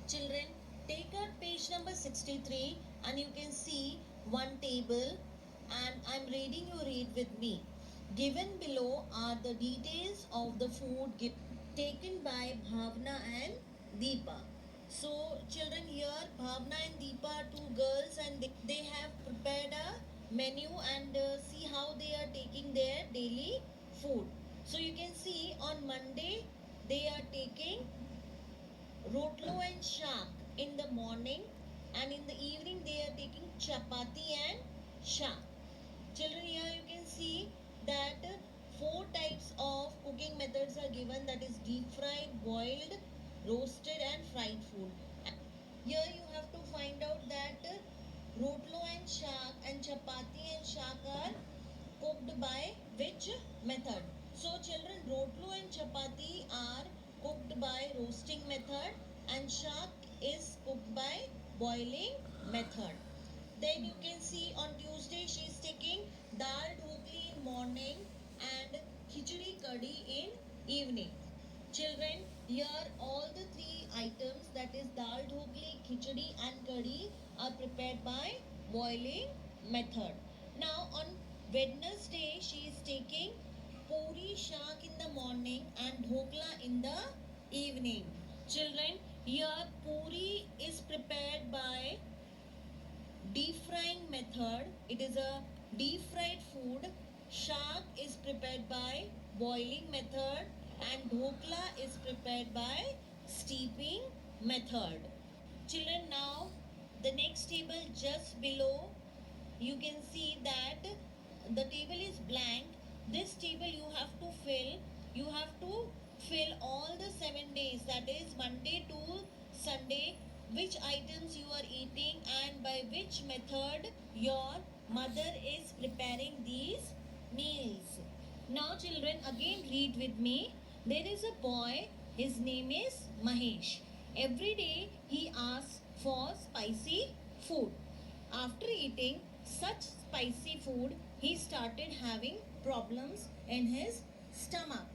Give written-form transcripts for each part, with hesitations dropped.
Children, take out page number 63 and you can see one table, and I'm reading, you read with me. Given below are the details of the food taken by Bhavna and Deepa. So children, here Bhavna and Deepa are two girls, and they have prepared a menu, and see how they are taking their daily food. So you can see on Monday they are taking rotlo and shak in the morning, and in the evening they are taking chapati and shak. Children, here you can see that four types of cooking methods are given, that is deep fried, boiled, roasted and fried food. Here you have to find out that rotlo and shak and chapati and shak are cooked by which method. So children, rotlo and chapati are cooked by roasting method and shak is cooked by boiling method. Then you can see on Tuesday she is taking dal dhokli in morning and khichdi kadi in evening. Children, here all the three items, that is dal dhokli, khichdi and curry, are prepared by boiling method. Now on Wednesday she is taking puri shak in the morning and dhokla in the evening. Children, here puri is prepared by deep frying method. It is a deep fried food. Shak is prepared by boiling method and dhokla is prepared by steeping method. Children, now the next table just below, you can see that the table is blank. This table you have to fill. You have to fill all the 7 days, that is Monday to Sunday, which items you are eating and by which method your mother is preparing these meals. Now children, again read with me. There is a boy, his name is Mahesh. Every day he asks for spicy food. After eating such spicy food, he started having problems in his stomach.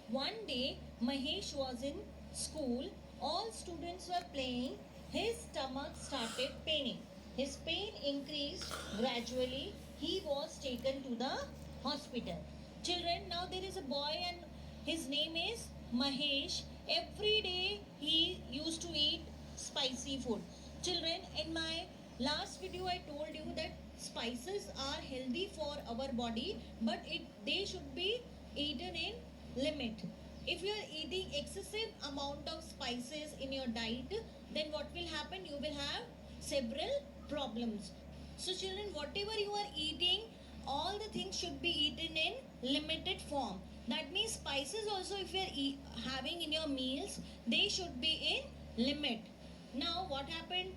One day, Mahesh was in school. All students were playing. His stomach started paining. His pain increased gradually. He was taken to the hospital. Children, now there is a boy and his name is Mahesh. Every day he used to eat spicy food. Children, in my last video I told you that spices are healthy for our body, but they should be eaten in limit. If you are eating excessive amount of spices in your diet, then what will happen? You will have several problems. So children, whatever you are eating, all the things should be eaten in limited form. That means spices also, if you are having in your meals, they should be in limit. Now what happened?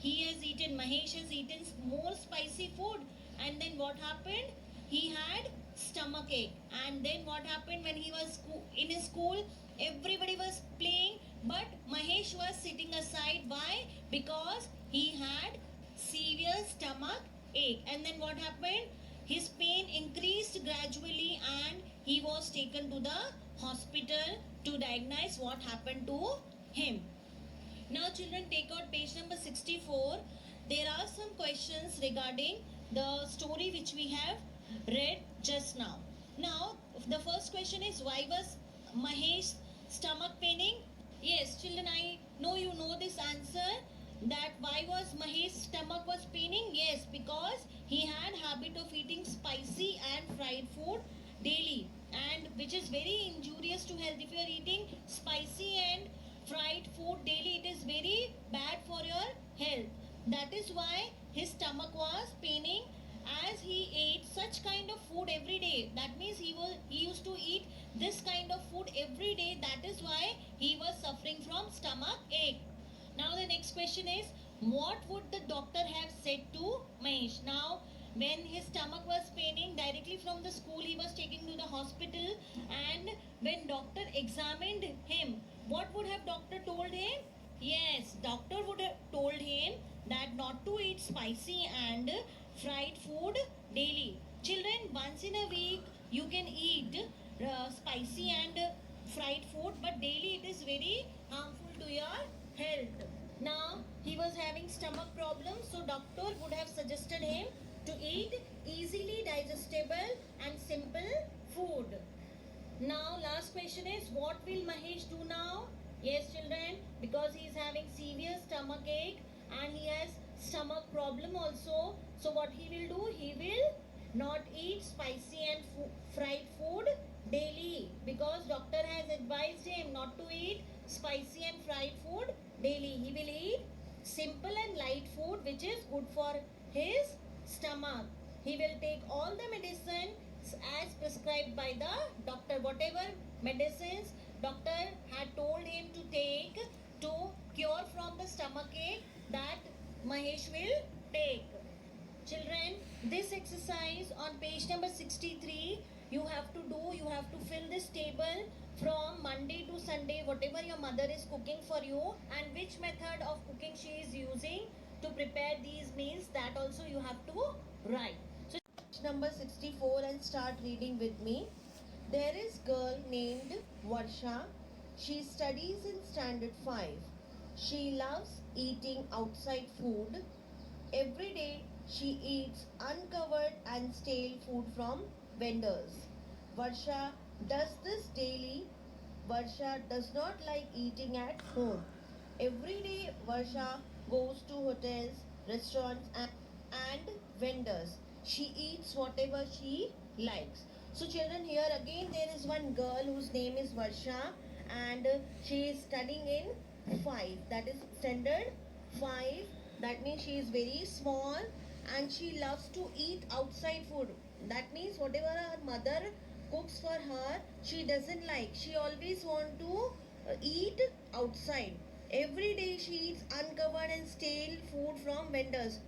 Mahesh has eaten more spicy food, and then what happened? He had stomach ache. And then what happened when he was in his school? Everybody was playing, but Mahesh was sitting aside. Why? Because he had severe stomach ache. And then what happened? His pain increased gradually and he was taken to the hospital to diagnose what happened to him. Now children, take out page number 64. There are some questions regarding the story which we have read just now. Now the first question is, why was Mahesh stomach paining? Yes children, I know you know this answer, that why was Mahesh stomach was paining? Yes, because he had habit of eating spicy and fried food daily, and which is very injurious to health. If you are eating spicy and fried food daily, it is very bad for your health. That is why his stomach was paining, as he ate such kind of food every day. That means he used to eat this kind of food every day. That is why he was suffering from stomach ache. Now the next question is, what would the doctor have said to Mahesh? Now when his stomach was paining, directly from the school he was taken to the hospital, and when doctor examined him, what would have doctor told him? Yes, doctor would have told him that not to eat spicy and fried food daily. Children, once in a week you can eat spicy and fried food, but daily it is very harmful to your health. was having stomach problems, so doctor would have suggested him to eat easily digestible and simple food. Now last question is, what will Mahesh do now? Yes children, because he is having severe stomach ache and he has stomach problem also. So what he will do? He will not eat spicy and fried food daily, because doctor has advised him not to eat spicy and fried food daily. He will eat simple and light food which is good for his stomach. He will take all the medicine as prescribed by the doctor. Whatever medicines doctor had told him to take to cure from the stomach ache, that Mahesh will take. Children, this exercise on page number 63 you have to do. You have to fill this table from Monday to Sunday, whatever your mother is cooking for you and which method of cooking she is using to prepare these meals, that also you have to write. So number 64 and start reading with me. There is girl named Varsha. She studies in standard 5. She loves eating outside food. Every day she eats uncovered and stale food from vendors. Varsha does this daily. Varsha does not like eating at home. Every day Varsha goes to hotels, restaurants and vendors. She eats whatever she likes. So children, here again there is one girl whose name is Varsha and she is studying in 5, that is standard 5. That means she is very small and she loves to eat outside food. That means whatever her mother cooks for her, she doesn't like. She always want to eat outside. Every day she eats uncovered and stale food from vendors.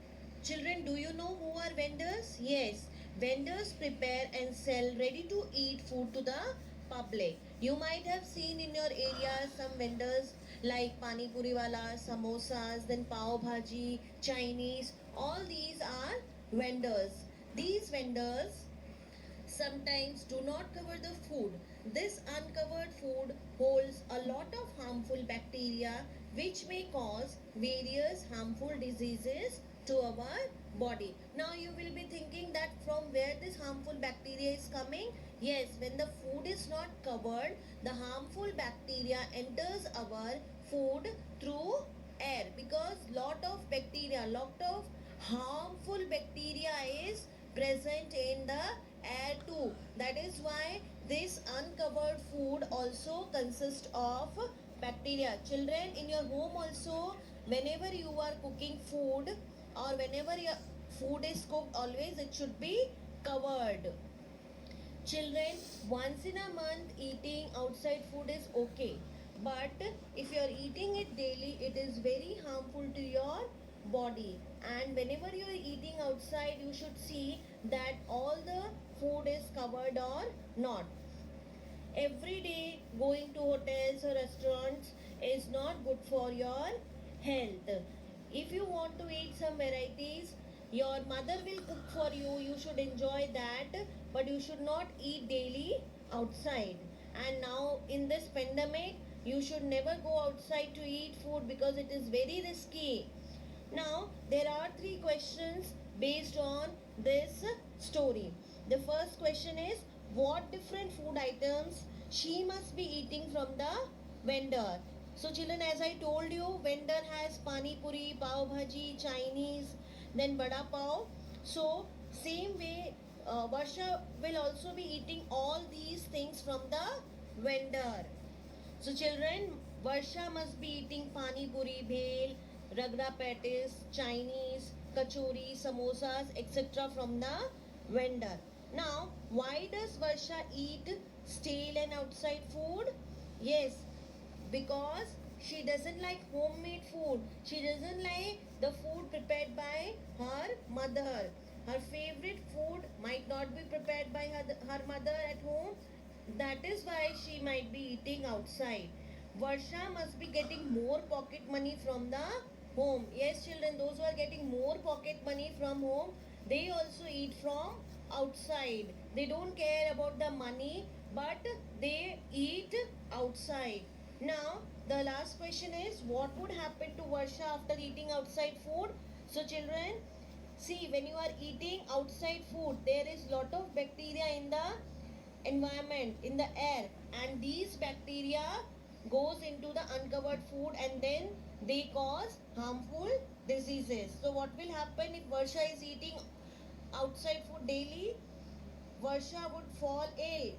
Children, do you know who are vendors? Yes, vendors prepare and sell ready to eat food to the public. You might have seen in your area some vendors like pani puri wala, samosas, then pav bhaji, Chinese. All these are vendors. These vendors sometimes do not cover the food. This uncovered food holds a lot of harmful bacteria which may cause various harmful diseases to our body. Now you will be thinking that from where this harmful bacteria is coming? Yes, when the food is not covered, the harmful bacteria enters our food through air, because lot of bacteria, lot of harmful bacteria is present in the air too. That is why this uncovered food also consists of bacteria. Children, in your home also, whenever you are cooking food or whenever your food is cooked, always it should be covered. Children, once in a month eating outside food is okay, but if you are eating it daily, it is very harmful to your body. And whenever you are eating outside, you should see that all the food is covered or not. Every day going to hotels or restaurants is not good for your health. If you want to eat some varieties, your mother will cook for you, you should enjoy that, but you should not eat daily outside. And now in this pandemic, you should never go outside to eat food because it is very risky. Now, there are 3 questions based on this story. The first question is, what different food items she must be eating from the vendor? So children, as I told you, vendor has pani puri, pav bhaji, Chinese, then vada pav. So same way, Varsha will also be eating all these things from the vendor. So children, Varsha must be eating pani puri, bhel, ragra patties, Chinese, kachori, samosas, etc. from the vendor. Now, why does Varsha eat stale and outside food? Yes, because she doesn't like homemade food. She doesn't like the food prepared by her mother. Her favorite food might not be prepared by her mother at home. That is why she might be eating outside. Varsha must be getting more pocket money from the home. Yes, children, those who are getting more pocket money from home, they also eat from outside. They don't care about the money, but they eat outside. Now, The last question is, what would happen to Varsha after eating outside food? So children, see, when you are eating outside food, there is lot of bacteria in the environment, in the air, and these bacteria goes into the uncovered food and then they cause harmful diseases. So what will happen if Varsha is eating outside food daily? Varsha would fall ill.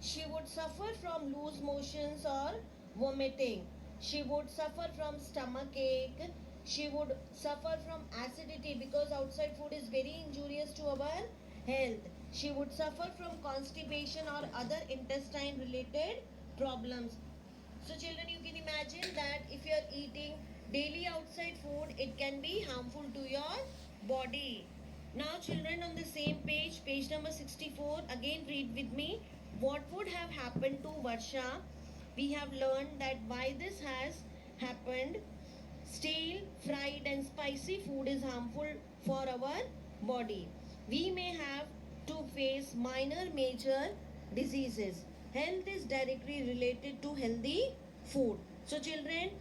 She would suffer from loose motions or vomiting. She would suffer from stomach ache. She would suffer from acidity because outside food is very injurious to our health. She would suffer from constipation or other intestine related problems. So children, you can imagine that if you are eating daily outside food, it can be harmful to your body. Now children, on the same page, page number 64, again read with me. What would have happened to Varsha? We have learned that why this has happened. Stale, fried and spicy food is harmful for our body. We may have to face minor major diseases. Health is directly related to healthy food. So children,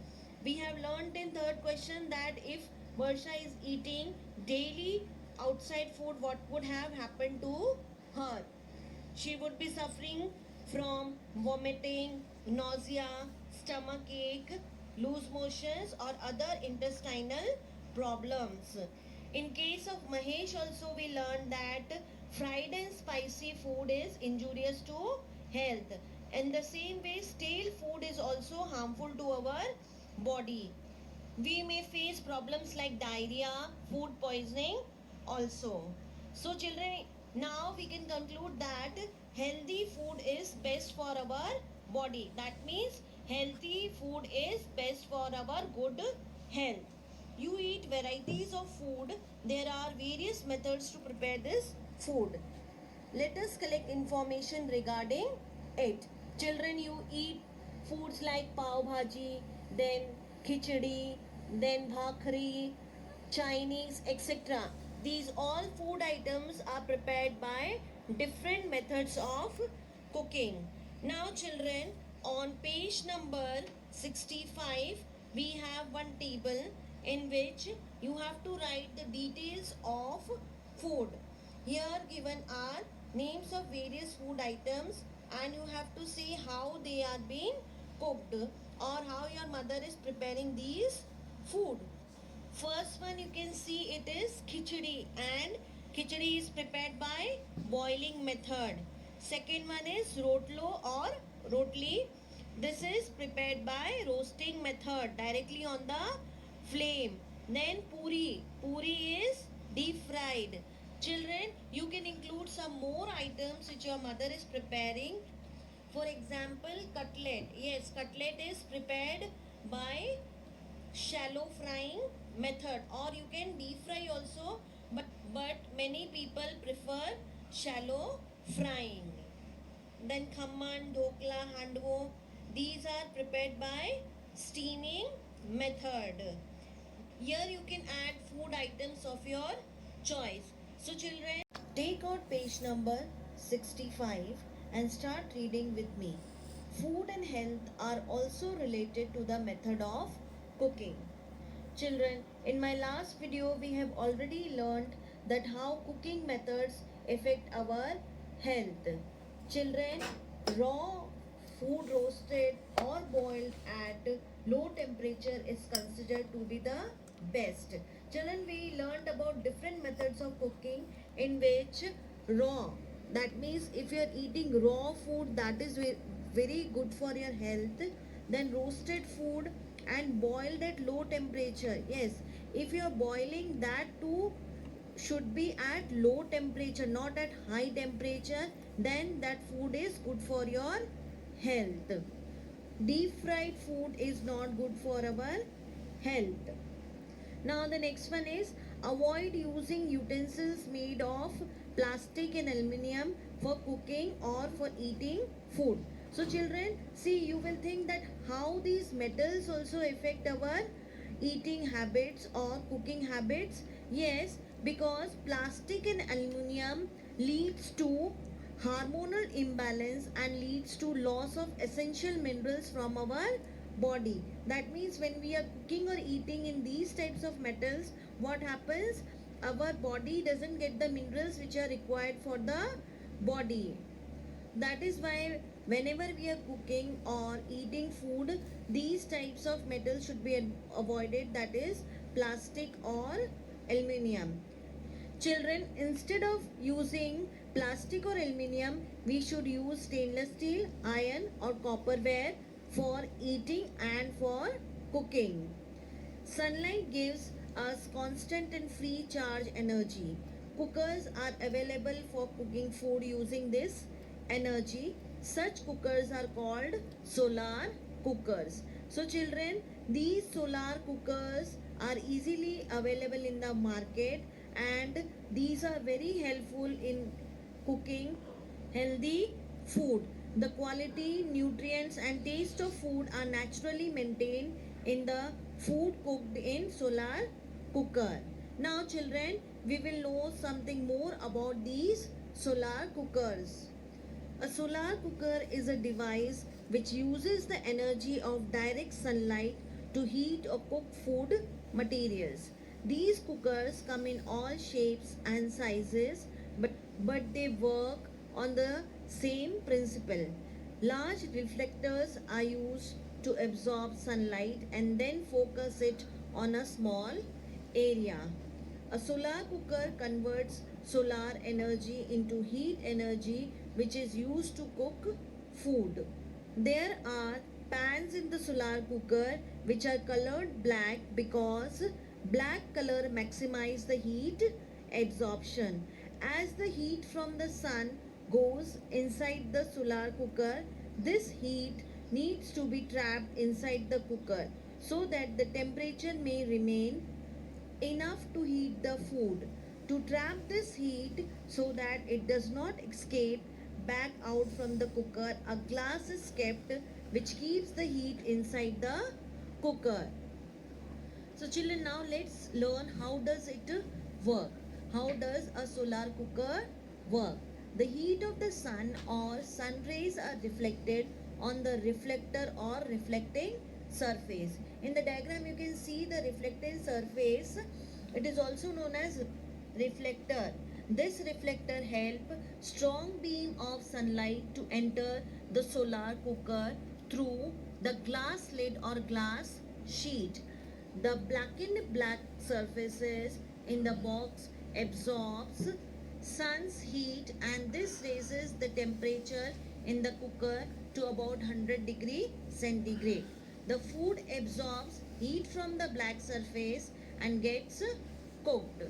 we have learned in third question that if Varsha is eating daily outside food, what would have happened to her? She would be suffering from vomiting, nausea, stomach ache, loose motions, or other intestinal problems. In case of Mahesh, also we learned that fried and spicy food is injurious to health. In the same way, stale food is also harmful to our body. We may face problems like diarrhea, food poisoning also. So children, now we can conclude that healthy food is best for our body. That means healthy food is best for our good health. You eat varieties of food. There are various methods to prepare this food. Let us collect information regarding it. Children, you eat foods like pav bhaji, then khichdi, then bhakri, Chinese, etc. These all food items are prepared by different methods of cooking. Now, children, on page number 65, we have one table in which you have to write the details of food. Here given are names of various food items and you have to see how they are being cooked or how your mother is preparing these food. First one you can see it is khichdi and khichdi is prepared by boiling method. Second one is rotlo or rotli. This is prepared by roasting method directly on the flame. Then puri. Puri is deep fried. Children, you can include some more items which your mother is preparing. For example, cutlet. Yes, cutlet is prepared by shallow frying method or you can deep fry also, but many people prefer shallow frying. Then khamman, dhokla, handwo, these are prepared by steaming method. Here you can add food items of your choice. So children, take out page number 65 and start reading with me. Food and health are also related to the method of cooking. Children, in my last video we have already learned that how cooking methods affect our health. Children, raw food roasted or boiled at low temperature is considered to be the best. Children, we learned about different methods of cooking in which raw, that means if you are eating raw food, that is very good for your health. Then roasted food and boiled at low temperature. Yes, if you are boiling, that too should be at low temperature, not at high temperature, then that food is good for your health. Deep fried food is not good for our health. Now the next one is avoid using utensils made of plastic and aluminium for cooking or for eating food. So children, see, you will think that how these metals also affect our eating habits or cooking habits. Yes, because plastic and aluminium leads to hormonal imbalance and leads to loss of essential minerals from our body. That means when we are cooking or eating in these types of metals, what happens? Our body doesn't get the minerals which are required for the body. That is why whenever we are cooking or eating food, these types of metals should be avoided, that is plastic or aluminium. Children, instead of using plastic or aluminium, we should use stainless steel, iron or copperware for eating and for cooking. Sunlight gives us constant and free charge energy. Cookers are available for cooking food using this energy. Such cookers are called solar cookers. So children, these solar cookers are easily available in the market, and these are very helpful in cooking healthy food. The quality, nutrients and taste of food are naturally maintained in the food cooked in solar cooker. Now children, we will know something more about these solar cookers. A solar cooker is a device which uses the energy of direct sunlight to heat or cook food materials. These cookers come in all shapes and sizes, but they work on the same principle. Large reflectors are used to absorb sunlight and then focus it on a small area. A solar cooker converts solar energy into heat energy which is used to cook food. There are pans in the solar cooker which are colored black because black color maximizes the heat absorption. As the heat from the sun goes inside the solar cooker, this heat needs to be trapped inside the cooker so that the temperature may remain enough to heat the food. To trap this heat so that it does not escape back out from the cooker, a glass is kept which keeps the heat inside the cooker. So children, now let's learn how does it work. How does a solar cooker work? The heat of the sun or sun rays are reflected on the reflector or reflecting surface. In the diagram you can see the reflecting surface. It is also known as reflector. This reflector help strong beam of sunlight to enter the solar cooker through the glass lid or glass sheet. The blackened black surfaces in the box absorbs sun's heat, and this raises the temperature in the cooker to about 100 degree centigrade. The food absorbs heat from the black surface and gets cooked.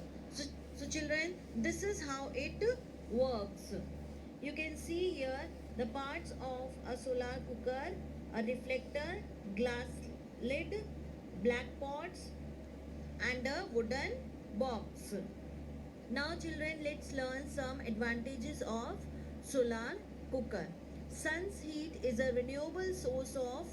So children, this is how it works. You can see here the parts of a solar cooker: a reflector, glass lid, black pots and a wooden box. Now children, let's learn some advantages of solar cooker. Sun's heat is a renewable source of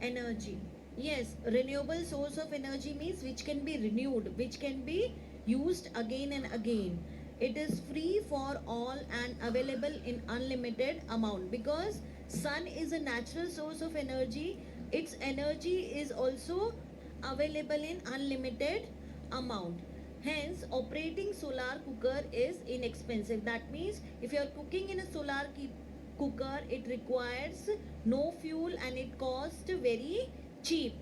energy. Yes, renewable source of energy means which can be renewed, which can be used again and again. It is free for all and available in unlimited amount because sun is a natural source of energy. Its energy is also available in unlimited amount. Hence, operating solar cooker is inexpensive. That means if you are cooking in a solar cooker, it requires no fuel and it costs very cheap.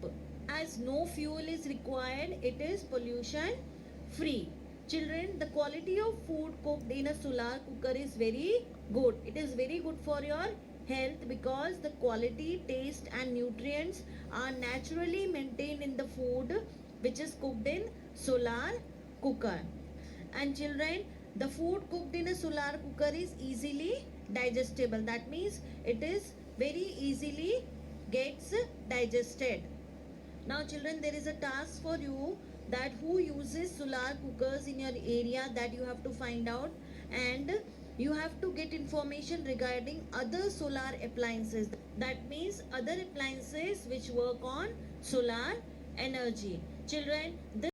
As no fuel is required, it is pollution free. Children, the quality of food cooked in a solar cooker is very good. It is very good for your health because the quality, taste and nutrients are naturally maintained in the food which is cooked in solar cooker. And children, the food cooked in a solar cooker is easily digestible. That means it is very easily gets digested. Now children, there is a task for you, that who uses solar cookers in your area, that you have to find out, and you have to get information regarding other solar appliances. That means other appliances which work on solar energy. Children, this